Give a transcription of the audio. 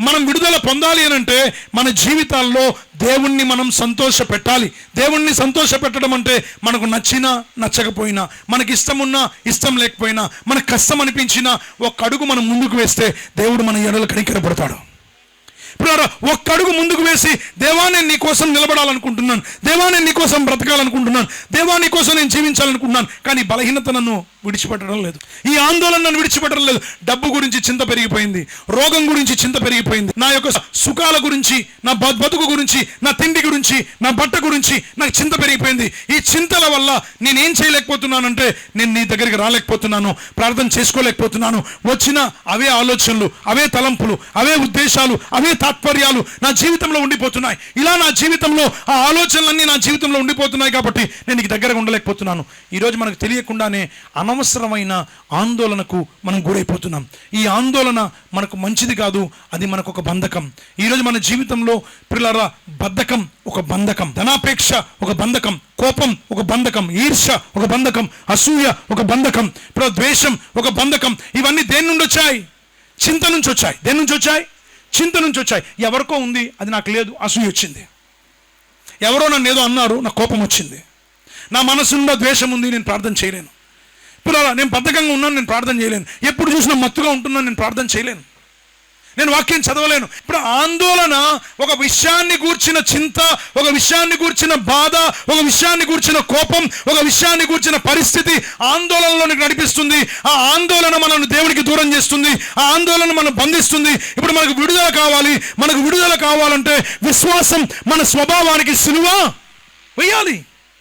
మనం విడుదల పొందాలి అని అంటే మన జీవితాల్లో దేవుణ్ణి మనం సంతోష పెట్టాలి. దేవుణ్ణి సంతోష పెట్టడం అంటే మనకు నచ్చినా నచ్చకపోయినా, మనకి ఇష్టం ఉన్నా ఇష్టం లేకపోయినా, మనకు కష్టం అనిపించినా ఒక్క అడుగు మనం ముందుకు వేస్తే దేవుడు మన ఎడల కనికరపడతాడు. ఇప్పుడు ఒక్క అడుగు ముందుకు వేసి, దేవా నేను నీ కోసం నిలబడాలనుకుంటున్నాను, దేవా నేను నీ కోసం బ్రతకాలనుకుంటున్నాను, దేవా నీ కోసం నేను జీవించాలనుకుంటున్నాను, కానీ బలహీనత నన్ను విడిచిపెట్టడం లేదు, ఈ ఆందోళన నన్ను విడిచిపెట్టడం లేదు. డబ్బు గురించి చింత పెరిగిపోయింది, రోగం గురించి చింత పెరిగిపోయింది, నా యొక్క సుఖాల గురించి, నా బతుకు గురించి, నా తిండి గురించి, నా బట్ట గురించి నాకు చింత పెరిగిపోయింది. ఈ చింతల వల్ల నేనేం చేయలేకపోతున్నానంటే నేను నీ దగ్గరికి రాలేకపోతున్నాను, ప్రార్థన చేసుకోలేకపోతున్నాను. వచ్చిన అవే ఆలోచనలు, అవే తలంపులు, అవే ఉద్దేశాలు, అవే తాత్పర్యాలు నా జీవితంలో ఉండిపోతున్నాయి. ఇలా నా జీవితంలో ఆ ఆలోచనలన్నీ నా జీవితంలో ఉండిపోతున్నాయి కాబట్టి నేను నీకు దగ్గరగా ఉండలేకపోతున్నాను. ఈరోజు మనకు తెలియకుండానే అనవసరమైన ఆందోళనకు మనం గురైపోతున్నాం. ఈ ఆందోళన మనకు మంచిది కాదు, అది మనకు ఒక బంధకం. ఈరోజు మన జీవితంలో పిల్లరా బద్ధకం ఒక బంధకం, ధనాపేక్ష ఒక బంధకం, కోపం ఒక బంధకం, ఈర్ష్య ఒక బంధకం, అసూయ ఒక బంధకం, ఇప్పుడు ద్వేషం ఒక బంధకం. ఇవన్నీ దేని నుండి వచ్చాయి? చింత నుంచి వచ్చాయి. దేని నుంచి వచ్చాయి? చింత నుంచి వచ్చాయి. ఎవరికో ఉంది, అది నాకు లేదు, అసూయ వచ్చింది. ఎవరో నన్ను ఏదో అన్నారు, నాకు కోపం వచ్చింది. నా మనసులో ద్వేషం ఉంది, నేను ప్రార్థన చేయలేను. ఇప్పుడు నేను బద్ధకంగా ఉన్నాను, నేను ప్రార్థన చేయలేను. ఎప్పుడు చూసినా మత్తుగా ఉంటున్నాను, నేను ప్రార్థన చేయలేను, నేను వాక్యం చదవలేను. ఇప్పుడు ఆందోళన ఒక విషయాన్ని గూర్చిన చింత, ఒక విషయాన్ని గూర్చిన బాధ, ఒక విషయాన్ని గూర్చిన కోపం, ఒక విషయాన్ని గూర్చిన పరిస్థితి ఆందోళనలోనికి నడిపిస్తుంది. ఆ ఆందోళన మనల్ని దేవునికి దూరం చేస్తుంది, ఆ ఆందోళన మనం బంధిస్తుంది. ఇప్పుడు మనకు విడుదల కావాలి. మనకు విడుదల కావాలంటే విశ్వాసం మన స్వభావానికి సిలువ వేయాలి.